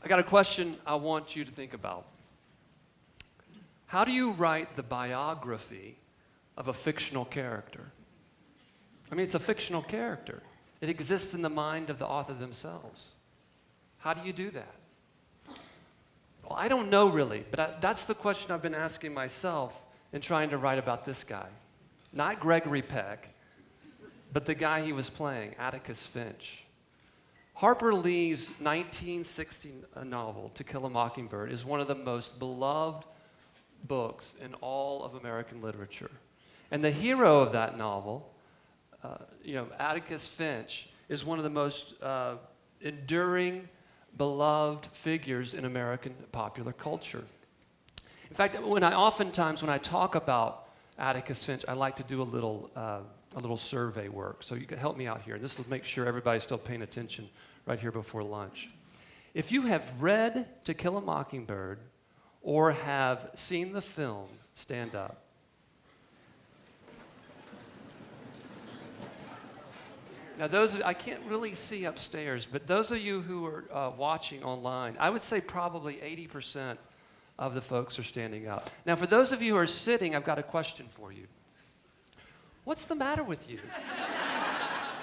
I got a question I want you to think about. How do you write the biography of a fictional character? I mean, it's a fictional character. It exists in the mind of the author themselves. How do you do that? Well, I don't know really, but that's the question I've been asking myself in trying to write about this guy. Not Gregory Peck, but the guy he was playing, Atticus Finch. Harper Lee's 1960 novel, To Kill a Mockingbird, is one of the most beloved books in all of American literature. And the hero of that novel, Atticus Finch, is one of the most enduring, beloved figures in American popular culture. In fact, when I talk about Atticus Finch, I like to do a little survey work. So you can help me out here. This will make sure everybody's still paying attention right here before lunch. If you have read To Kill a Mockingbird or have seen the film, stand up. Now, I can't really see upstairs, but those of you who are watching online, I would say probably 80% of the folks are standing up. Now, for those of you who are sitting, I've got a question for you. What's the matter with you?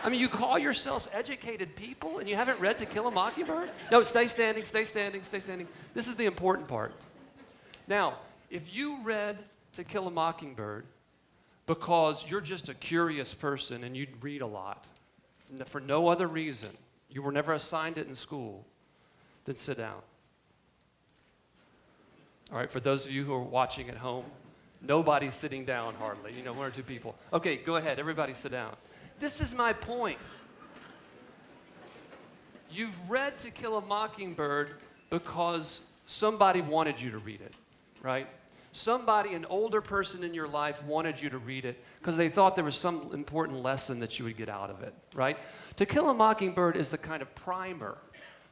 I mean, you call yourselves educated people and you haven't read To Kill a Mockingbird? No, stay standing, stay standing, stay standing. This is the important part. Now, if you read To Kill a Mockingbird because you're just a curious person and you read a lot, for no other reason, you were never assigned it in school, then sit down. All right, for those of you who are watching at home, nobody's sitting down hardly, one or two people. Okay, go ahead, everybody sit down. This is my point. You've read To Kill a Mockingbird because somebody wanted you to read it, right? Somebody, an older person in your life, wanted you to read it because they thought there was some important lesson that you would get out of it, right? To Kill a Mockingbird is the kind of primer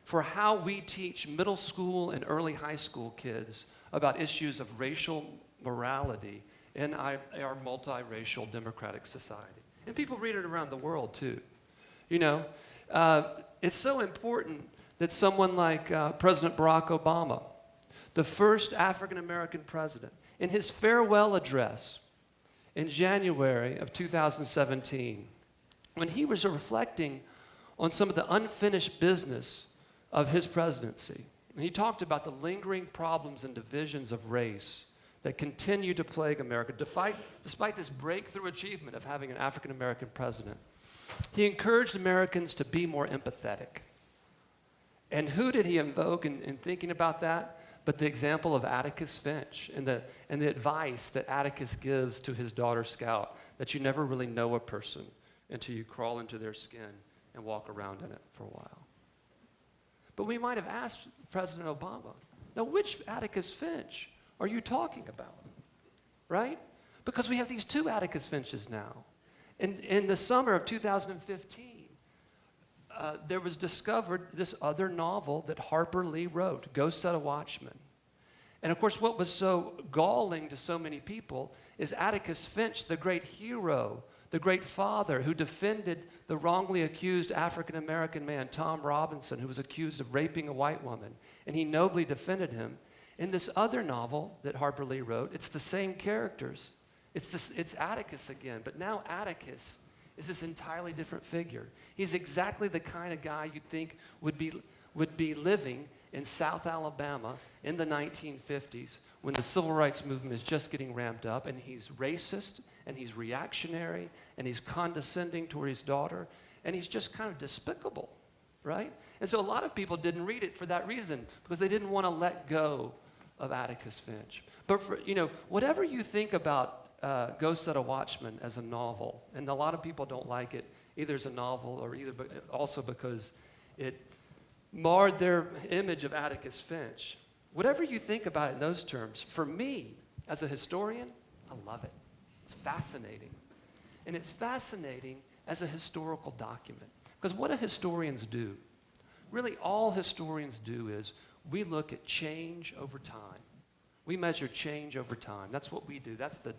for how we teach middle school and early high school kids about issues of racial morality in our multiracial democratic society. And people read it around the world, too. It's so important that someone like President Barack Obama, the first African-American president, in his farewell address in January of 2017, when he was reflecting on some of the unfinished business of his presidency, and he talked about the lingering problems and divisions of race that continue to plague America, despite this breakthrough achievement of having an African-American president. He encouraged Americans to be more empathetic. And who did he invoke in thinking about that? But the example of Atticus Finch and the advice that Atticus gives to his daughter Scout, that you never really know a person until you crawl into their skin and walk around in it for a while. But we might have asked President Obama, now which Atticus Finch are you talking about, right? Because we have these two Atticus Finches now. In the summer of 2015, there was discovered this other novel that Harper Lee wrote, Go Set a Watchman. And of course, what was so galling to so many people is Atticus Finch, the great hero, the great father who defended the wrongly accused African-American man, Tom Robinson, who was accused of raping a white woman. And he nobly defended him. In this other novel that Harper Lee wrote, it's the same characters. It's Atticus again, but now Atticus is this entirely different figure. He's exactly the kind of guy you'd think would be living in South Alabama in the 1950s when the civil rights movement is just getting ramped up, and he's racist, and he's reactionary, and he's condescending toward his daughter, and he's just kind of despicable, right? And so a lot of people didn't read it for that reason, because they didn't want to let go of Atticus Finch. But whatever you think about Go Set a Watchman as a novel, and a lot of people don't like it either as a novel or also because it marred their image of Atticus Finch. Whatever you think about it in those terms, for me, as a historian, I love it. It's fascinating. And it's fascinating as a historical document. Because what do historians do? Really, all historians do is we look at change over time. We measure change over time. That's what we do. That's the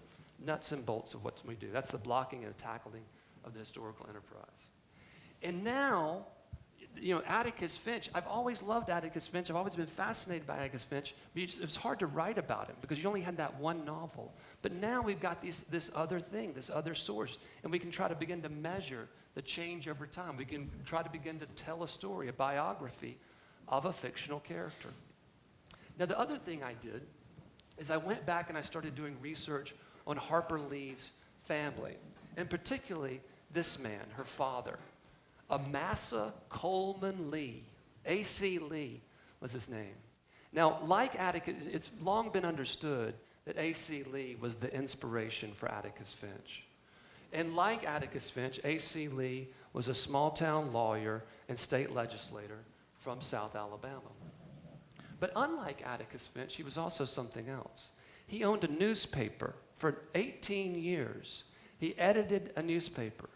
nuts and bolts of what we do. That's the blocking and tackling of the historical enterprise. And now, Atticus Finch, I've always loved Atticus Finch. I've always been fascinated by Atticus Finch. But it's hard to write about him because you only had that one novel. But now we've got this other thing, this other source, and we can try to begin to measure the change over time. We can try to begin to tell a story, a biography of a fictional character. Now, the other thing I did is I went back and I started doing research on Harper Lee's family, and particularly this man, her father, Amasa Coleman Lee. A.C. Lee was his name. Now, like Atticus, it's long been understood that A.C. Lee was the inspiration for Atticus Finch. And like Atticus Finch, A.C. Lee was a small-town lawyer and state legislator from South Alabama. But unlike Atticus Finch, he was also something else. He owned a newspaper for 18 years. He edited a newspaper.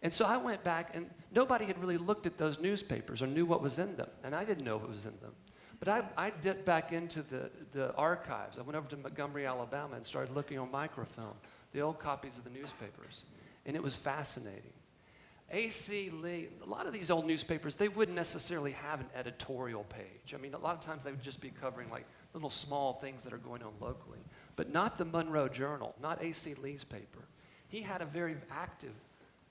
And so I went back, and nobody had really looked at those newspapers or knew what was in them. And I didn't know what was in them. But I dipped back into the archives. I went over to Montgomery, Alabama, and started looking on microfilm, the old copies of the newspapers. And it was fascinating. A.C. Lee, a lot of these old newspapers, they wouldn't necessarily have an editorial page. I mean, a lot of times they would just be covering like little small things that are going on locally. But not the Monroe Journal, not A.C. Lee's paper. He had a very active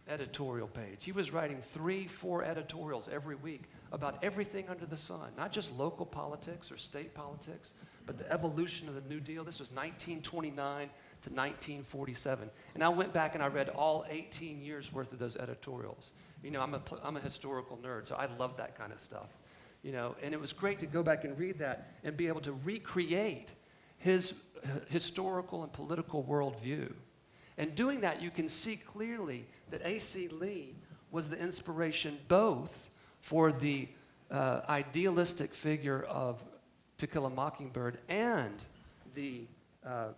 editorial page. He was writing 3-4 editorials every week about everything under the sun, not just local politics or state politics, but the evolution of the New Deal. This was 1929 to 1947. And I went back and I read all 18 years worth of those editorials. I'm a historical nerd, so I love that kind of stuff. And it was great to go back and read that and be able to recreate his historical and political worldview. And doing that, you can see clearly that A.C. Lee was the inspiration both for the idealistic figure of To Kill a Mockingbird and the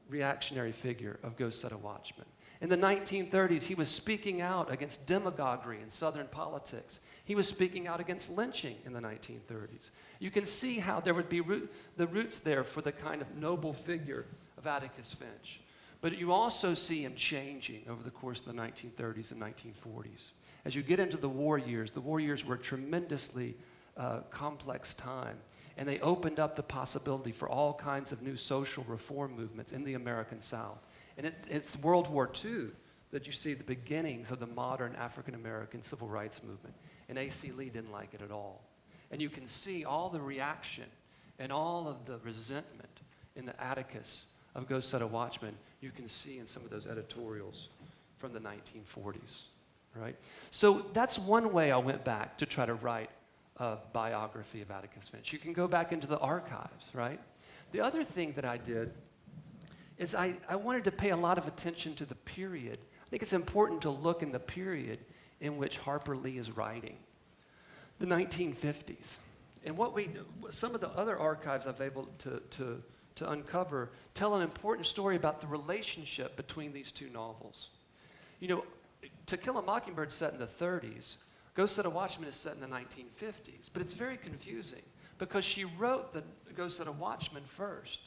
reactionary figure of Go Set a Watchman. In the 1930s, he was speaking out against demagoguery in Southern politics. He was speaking out against lynching in the 1930s. You can see how there would be the roots there for the kind of noble figure of Atticus Finch. But you also see him changing over the course of the 1930s and 1940s. As you get into the war years were a tremendously complex time. And they opened up the possibility for all kinds of new social reform movements in the American South. And it's World War II that you see the beginnings of the modern African-American civil rights movement. And A.C. Lee didn't like it at all. And you can see all the reaction and all of the resentment in the Atticus of Go Set a Watchman, you can see in some of those editorials from the 1940s, right? So that's one way I went back to try to write a biography of Atticus Finch. You can go back into the archives, right? The other thing that I did is I wanted to pay a lot of attention to the period. I think it's important to look in the period in which Harper Lee is writing, the 1950s. And some of the other archives I've been able to uncover tell an important story about the relationship between these two novels. To Kill a Mockingbird set in the 30s, Go Set a Watchman is set in the 1950s, but it's very confusing because she wrote the Go Set a Watchman first.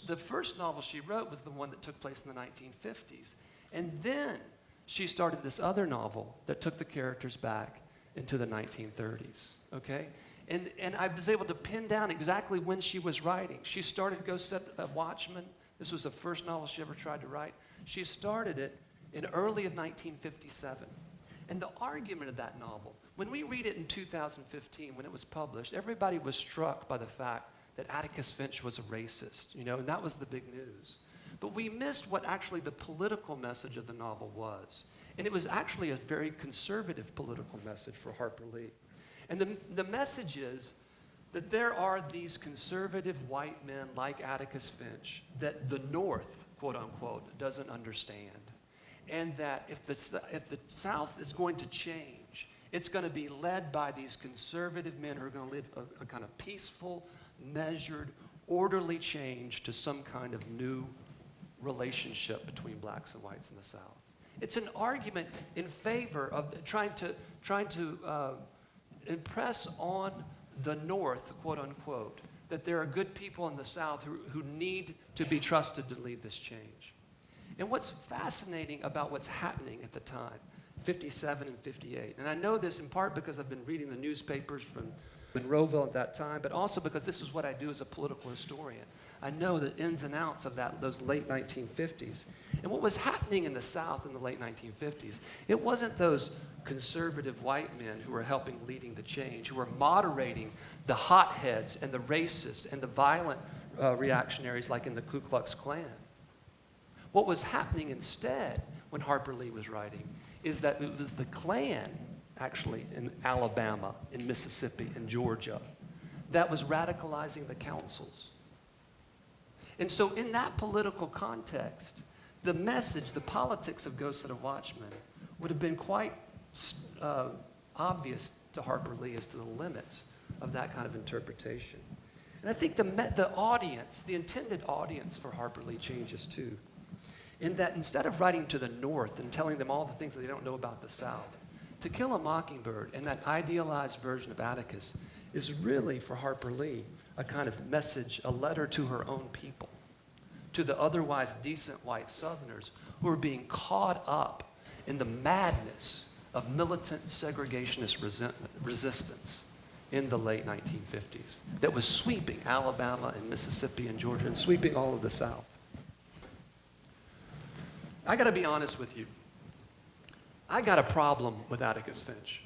The first novel she wrote was the one that took place in the 1950s, and then she started this other novel that took the characters back into the 1930s, okay? And I was able to pin down exactly when she was writing. She started Go Set a Watchman. This was the first novel she ever tried to write. She started it in early of 1957. And the argument of that novel, when we read it in 2015, when it was published, everybody was struck by the fact that Atticus Finch was a racist, and that was the big news. But we missed what actually the political message of the novel was. And it was actually a very conservative political message for Harper Lee. And the message is that there are these conservative white men like Atticus Finch that the North, quote unquote, doesn't understand. And that if the South is going to change, it's going to be led by these conservative men who are going to live a kind of peaceful, measured, orderly change to some kind of new relationship between blacks and whites in the South. It's an argument in favor of trying to impress on the North, quote unquote, that there are good people in the South who need to be trusted to lead this change. And what's fascinating about what's happening at the time, 57 and 58. And I know this in part because I've been reading the newspapers from Monroeville at that time, but also because this is what I do as a political historian. I know the ins and outs of those late 1950s. And what was happening in the South in the late 1950s, it wasn't those conservative white men who were helping leading the change, who were moderating the hotheads and the racists and the violent reactionaries like in the Ku Klux Klan. What was happening instead when Harper Lee was writing is that it was the Klan, actually, in Alabama, in Mississippi, in Georgia, that was radicalizing the councils. And so in that political context, the message, the politics of Go Set a Watchman would have been quite obvious to Harper Lee as to the limits of that kind of interpretation. And I think the audience, the intended audience for Harper Lee changes too, in that instead of writing to the North and telling them all the things that they don't know about the South, To Kill a Mockingbird and that idealized version of Atticus is really, for Harper Lee, a kind of message, a letter to her own people, to the otherwise decent white Southerners who are being caught up in the madness of militant segregationist resistance in the late 1950s that was sweeping Alabama and Mississippi and Georgia and sweeping all of the South. I got to be honest with you. I got a problem with Atticus Finch.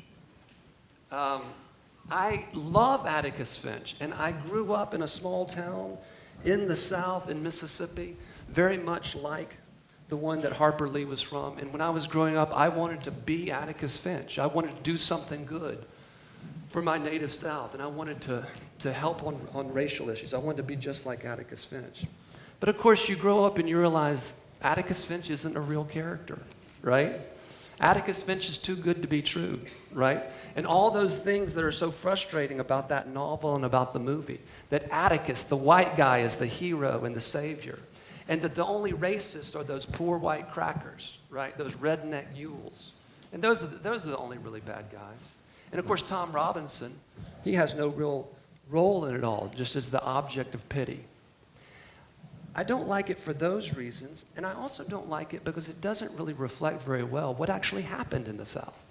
I love Atticus Finch, and I grew up in a small town in the South in Mississippi, very much like the one that Harper Lee was from. And when I was growing up, I wanted to be Atticus Finch. I wanted to do something good for my native South, and I wanted to help on racial issues. I wanted to be just like Atticus Finch. But of course, you grow up and you realize Atticus Finch isn't a real character, right? Atticus Finch is too good to be true, right? And all those things that are so frustrating about that novel and about the movie, that Atticus, the white guy, is the hero and the savior, and that the only racists are those poor white crackers, right? Those redneck mules. And those are the only really bad guys. And of course, Tom Robinson, he has no real role in it all, just as the object of pity. I don't like it for those reasons, and I also don't like it because it doesn't really reflect very well what actually happened in the South.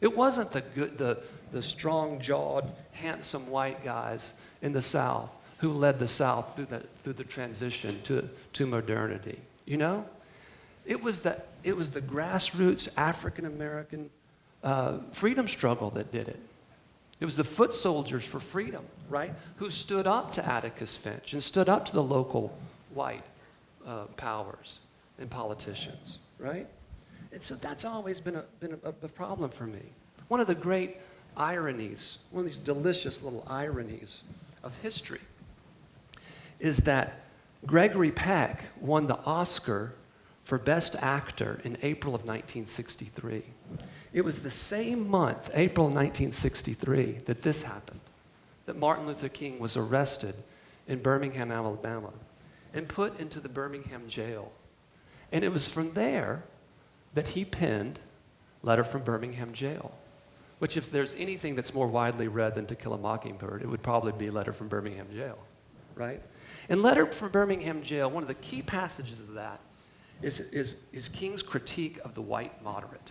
It wasn't the strong-jawed, handsome white guys in the South who led the South through the transition to modernity. You know, it was the grassroots African-American freedom struggle that did it. It was the foot soldiers for freedom, right, who stood up to Atticus Finch and stood up to the local white powers and politicians, right? And so that's always been a problem for me. One of the great ironies, one of these delicious little ironies of history is that Gregory Peck won the Oscar for Best Actor in April of 1963. It was the same month, April 1963, that this happened, that Martin Luther King was arrested in Birmingham, Alabama, and put into the Birmingham jail. And it was from there that he penned Letter from Birmingham Jail, which if there's anything that's more widely read than To Kill a Mockingbird, it would probably be Letter from Birmingham Jail, right? And Letter from Birmingham Jail, one of the key passages of that is King's critique of the white moderate,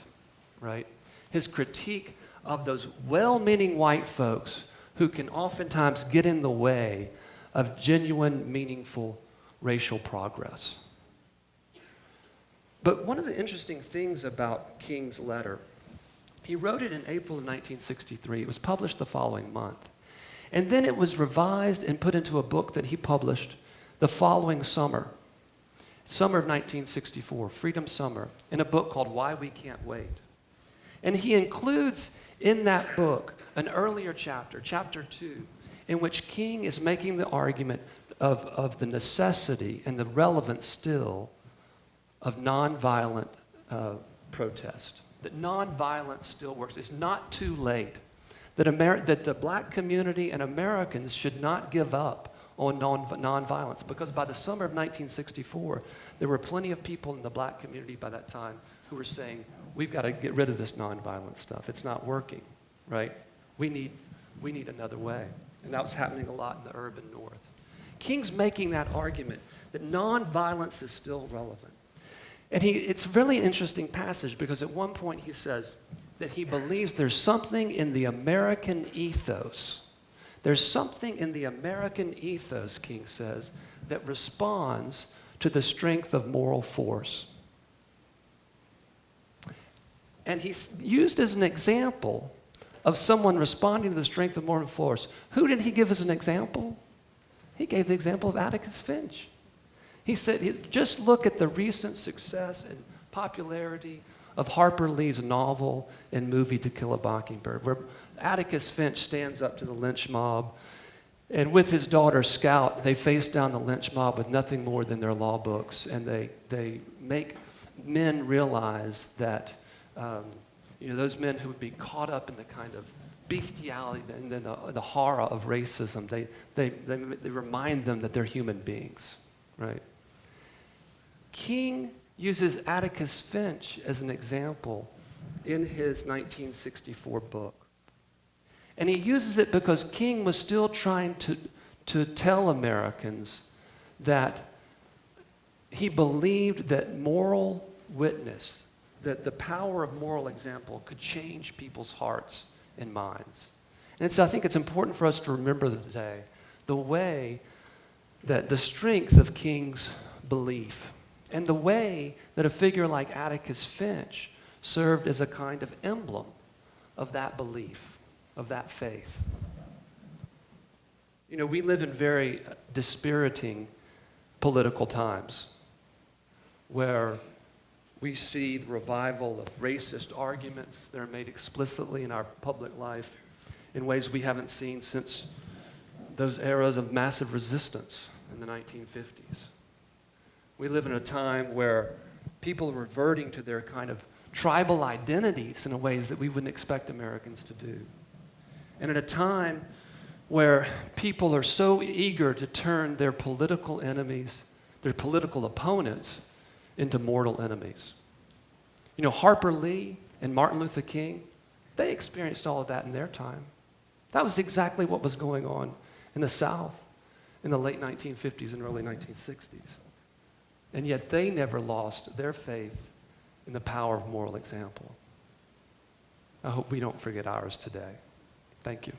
right? His critique of those well-meaning white folks who can oftentimes get in the way of genuine, meaningful racial progress. But one of the interesting things about King's letter, he wrote it in April of 1963. It was published the following month. And then it was revised and put into a book that he published the following summer of 1964, Freedom Summer, in a book called Why We Can't Wait. And he includes in that book an earlier chapter, chapter 2, in which King is making the argument of the necessity and the relevance still of nonviolent protest. That nonviolence still works. It's not too late. That the black community and Americans should not give up on nonviolence, because by the summer of 1964, there were plenty of people in the black community by that time who were saying, we've got to get rid of this nonviolent stuff. It's not working, right? We need another way. And that was happening a lot in the urban North. King's making that argument that nonviolence is still relevant. And it's a really interesting passage because at one point he says that he believes there's something in the American ethos. There's something in the American ethos, King says, that responds to the strength of moral force. And he's used as an example of someone responding to the strength of moral force. Who did he give as an example? He gave the example of Atticus Finch. He said, just look at the recent success and popularity of Harper Lee's novel and movie To Kill a Mockingbird, where Atticus Finch stands up to the lynch mob, and with his daughter Scout, they face down the lynch mob with nothing more than their law books, and they make men realize that those men who would be caught up in the kind of bestiality and then the horror of racism, they remind them that they're human beings, right? King uses Atticus Finch as an example in his 1964 book. And he uses it because King was still trying to tell Americans that he believed that moral witness, that the power of moral example could change people's hearts and minds. And so I think it's important for us to remember today the way that the strength of King's belief and the way that a figure like Atticus Finch served as a kind of emblem of that belief, of that faith. We live in very dispiriting political times where we see the revival of racist arguments that are made explicitly in our public life in ways we haven't seen since those eras of massive resistance in the 1950s. We live in a time where people are reverting to their kind of tribal identities in ways that we wouldn't expect Americans to do. And at a time where people are so eager to turn their political enemies, their political opponents, into mortal enemies. Harper Lee and Martin Luther King, they experienced all of that in their time. That was exactly what was going on in the South in the late 1950s and early 1960s. And yet they never lost their faith in the power of moral example. I hope we don't forget ours today. Thank you.